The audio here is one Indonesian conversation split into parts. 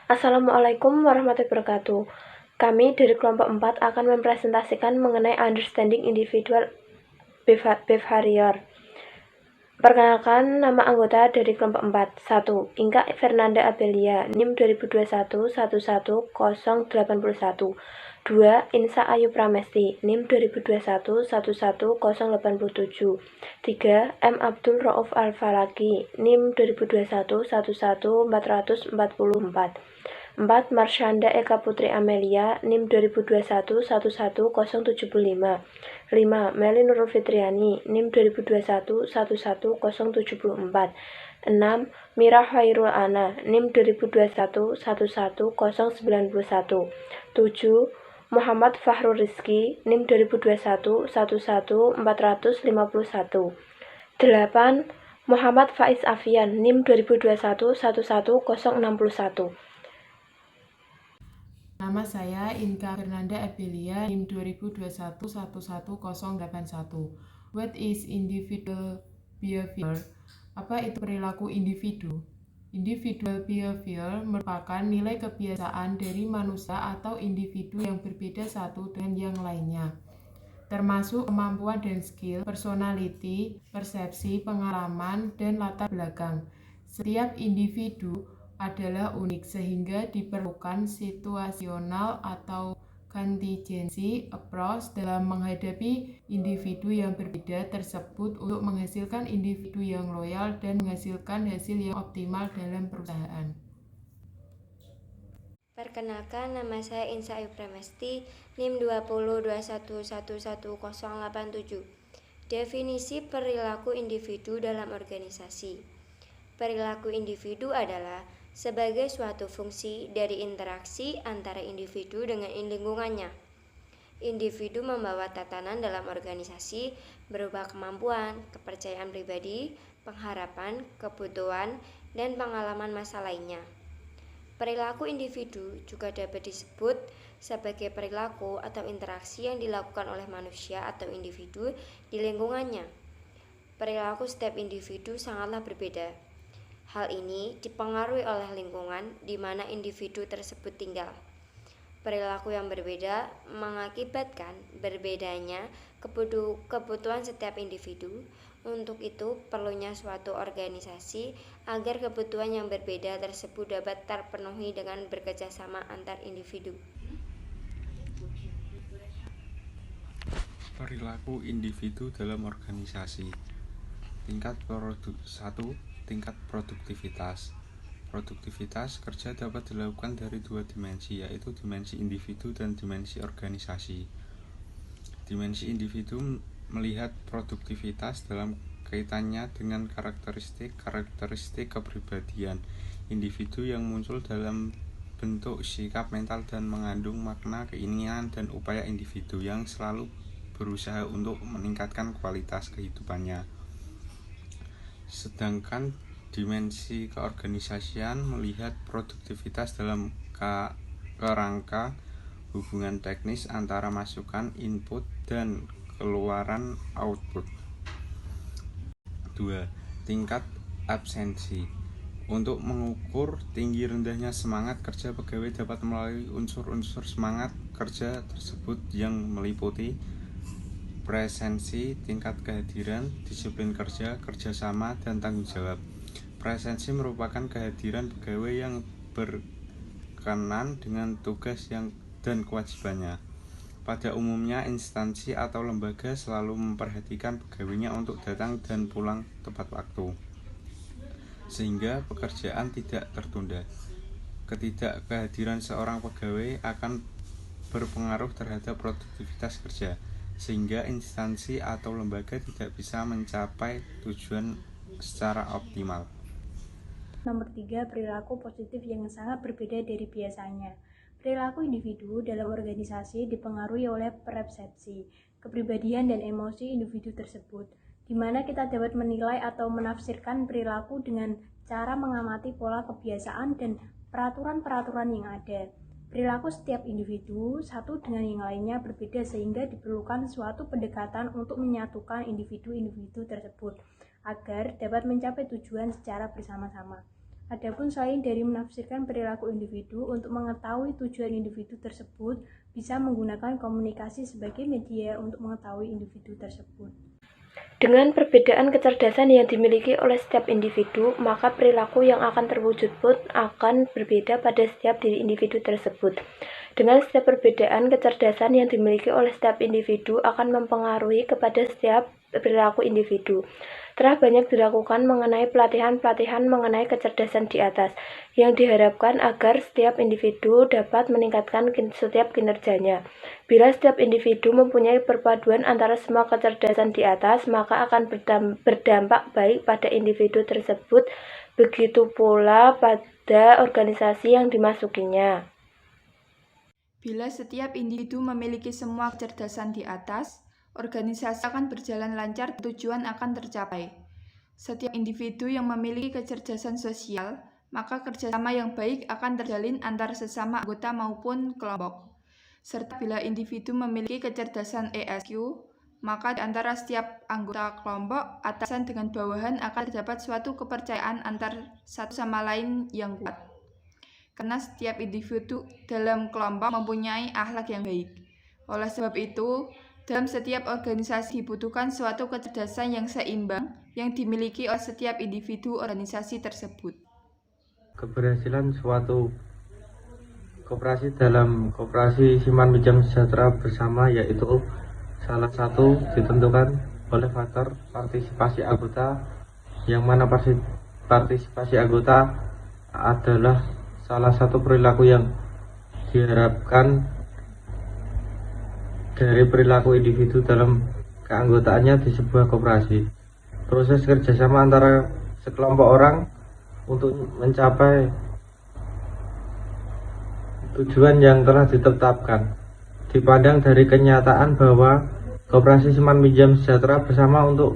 Assalamualaikum warahmatullahi wabarakatuh. Kami dari kelompok 4 akan mempresentasikan mengenai Understanding Individual Behavior. Perkenalkan nama anggota dari kelompok 4. 1. Inka Fernanda Abelia, NIM 2021 11081. 2. Insa Ayu Pramesti, NIM 2021 11087. 3. M. Abdul Rauf Al-Falaki, NIM 2021 11444. 4. Marsyanda Eka Putri Amelia, NIM 2021 11075. 5. Meli Nurul Fitriani, NIM 2021 11074. 6. Mira Khairul Ana, NIM 2021 11091. 7. Muhammad Fahrul Rizki, NIM 2021 11451. 8. Muhammad Faiz Afian, NIM 2021 11061. Nama saya Inka Fernanda Abelia, NIM 2021 11081. What is individual behavior? Apa itu perilaku individu? Individual behavior merupakan nilai kebiasaan dari manusia atau individu yang berbeda satu dengan yang lainnya, termasuk kemampuan dan skill, personality, persepsi, pengalaman, dan latar belakang. Setiap individu adalah unik sehingga diperlukan situasional atau contingency approach dalam menghadapi individu yang berbeda tersebut untuk menghasilkan individu yang loyal dan menghasilkan hasil yang optimal dalam perusahaan. Perkenalkan, nama saya Insa Ayu Pramesti, NIM 2021111087. Definisi perilaku individu dalam organisasi. Perilaku individu adalah sebagai suatu fungsi dari interaksi antara individu dengan lingkungannya. Individu membawa tatanan dalam organisasi berupa kemampuan, kepercayaan pribadi, pengharapan, kebutuhan, dan pengalaman masa lainnya. Perilaku individu juga dapat disebut sebagai perilaku atau interaksi yang dilakukan oleh manusia atau individu di lingkungannya. Perilaku setiap individu sangatlah berbeda. Hal ini dipengaruhi oleh lingkungan di mana individu tersebut tinggal. Perilaku yang berbeda mengakibatkan berbedanya kebutuhan setiap individu. Untuk itu, perlunya suatu organisasi agar kebutuhan yang berbeda tersebut dapat terpenuhi dengan bekerjasama antar individu. Perilaku individu dalam organisasi. Tingkat 1. Tingkat produktivitas. Produktivitas kerja dapat dilakukan dari dua dimensi, yaitu dimensi individu dan dimensi organisasi. Dimensi individu melihat produktivitas dalam kaitannya dengan karakteristik kepribadian individu yang muncul dalam bentuk sikap mental dan mengandung makna keinginan dan upaya individu yang selalu berusaha untuk meningkatkan kualitas kehidupannya. Sedangkan dimensi keorganisasian melihat produktivitas dalam kerangka hubungan teknis antara masukan input dan keluaran output. 2. Tingkat absensi. Untuk mengukur tinggi rendahnya semangat kerja pegawai dapat melalui unsur-unsur semangat kerja tersebut yang meliputi presensi, tingkat kehadiran, disiplin kerja, kerjasama, dan tanggung jawab. Presensi merupakan kehadiran pegawai yang berkenan dengan tugas dan kewajibannya. Pada umumnya, instansi atau lembaga selalu memperhatikan pegawainya untuk datang dan pulang tepat waktu, sehingga pekerjaan tidak tertunda. Ketidakhadiran seorang pegawai akan berpengaruh terhadap produktivitas kerja, sehingga instansi atau lembaga tidak bisa mencapai tujuan secara optimal. Nomor 3, perilaku positif yang sangat berbeda dari biasanya. Perilaku individu dalam organisasi dipengaruhi oleh persepsi, kepribadian dan emosi individu tersebut, di mana kita dapat menilai atau menafsirkan perilaku dengan cara mengamati pola kebiasaan dan peraturan-peraturan yang ada. Perilaku setiap individu satu dengan yang lainnya berbeda sehingga diperlukan suatu pendekatan untuk menyatukan individu-individu tersebut agar dapat mencapai tujuan secara bersama-sama. Adapun selain dari menafsirkan perilaku individu, untuk mengetahui tujuan individu tersebut, bisa menggunakan komunikasi sebagai media untuk mengetahui individu tersebut. Dengan perbedaan kecerdasan yang dimiliki oleh setiap individu, maka perilaku yang akan terwujud pun akan berbeda pada setiap diri individu tersebut. Dengan setiap perbedaan kecerdasan yang dimiliki oleh setiap individu akan mempengaruhi kepada setiap perilaku individu. Telah banyak dilakukan mengenai pelatihan-pelatihan mengenai kecerdasan di atas, yang diharapkan agar setiap individu dapat meningkatkan setiap kinerjanya. Bila setiap individu mempunyai perpaduan antara semua kecerdasan di atas, maka akan berdampak baik pada individu tersebut, begitu pula pada organisasi yang dimasukinya. Bila setiap individu memiliki semua kecerdasan di atas, organisasi akan berjalan lancar dan tujuan akan tercapai. Setiap individu yang memiliki kecerdasan sosial, maka kerjasama yang baik akan terjalin antara sesama anggota maupun kelompok. Serta bila individu memiliki kecerdasan ESQ, maka di antara setiap anggota kelompok, atasan dengan bawahan akan terdapat suatu kepercayaan antar satu sama lain yang kuat. Karena setiap individu dalam kelompok mempunyai akhlak yang baik. Oleh sebab itu, dalam setiap organisasi dibutuhkan suatu kecerdasan yang seimbang yang dimiliki oleh setiap individu organisasi tersebut. Keberhasilan suatu koperasi dalam koperasi simpan pinjam sejahtera bersama yaitu salah satu ditentukan oleh faktor partisipasi anggota, yang mana partisipasi anggota adalah salah satu perilaku yang diharapkan dari perilaku individu dalam keanggotaannya di sebuah koperasi. Proses kerjasama antara sekelompok orang untuk mencapai tujuan yang telah ditetapkan dipandang dari kenyataan bahwa koperasi simpan pinjam sejahtera bersama untuk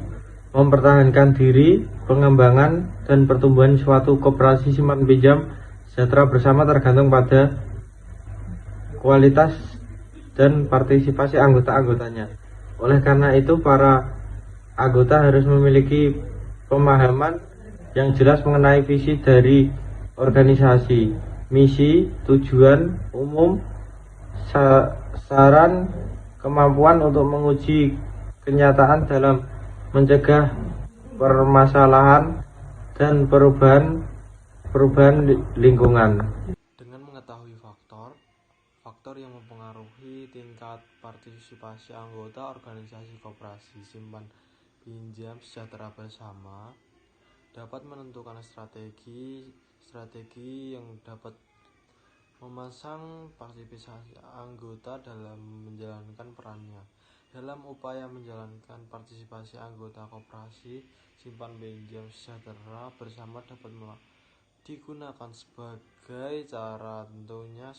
mempertahankan diri, pengembangan dan pertumbuhan suatu koperasi simpan pinjam sejahtera bersama tergantung pada kualitas dan partisipasi anggota-anggotanya. Oleh karena itu, para anggota harus memiliki pemahaman yang jelas mengenai visi dari organisasi, misi, tujuan umum, saran, kemampuan untuk menguji kenyataan dalam mencegah permasalahan dan perubahan lingkungan. Dengan mengetahui faktor yang mempengaruhi tingkat partisipasi anggota organisasi koperasi simpan pinjam sejahtera bersama, dapat menentukan strategi yang dapat memasang partisipasi anggota dalam menjalankan perannya. Dalam upaya menjalankan partisipasi anggota koperasi simpan pinjam sejahtera bersama dapat digunakan sebagai cara tentunya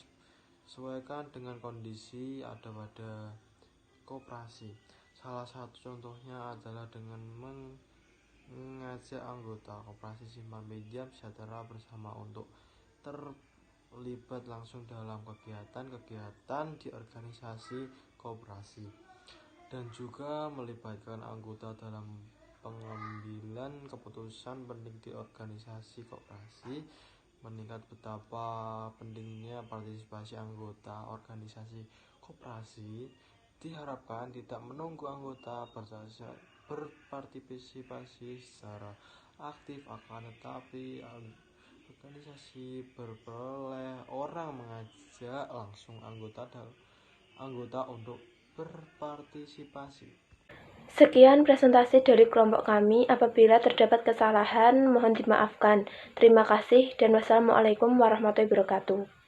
sesuaikan dengan kondisi ada pada koperasi. Salah satu contohnya adalah dengan mengajak anggota koperasi simpan pinjam sejahtera bersama untuk terlibat langsung dalam kegiatan di organisasi koperasi, dan juga melibatkan anggota dalam pengambilan keputusan penting di organisasi koperasi. Meningkat betapa pentingnya partisipasi anggota organisasi koperasi, diharapkan tidak menunggu anggota berpartisipasi secara aktif, akan tetapi organisasi berperoleh orang mengajak langsung anggota untuk berpartisipasi. Sekian presentasi dari kelompok kami. Apabila terdapat kesalahan, mohon dimaafkan. Terima kasih dan wassalamualaikum warahmatullahi wabarakatuh.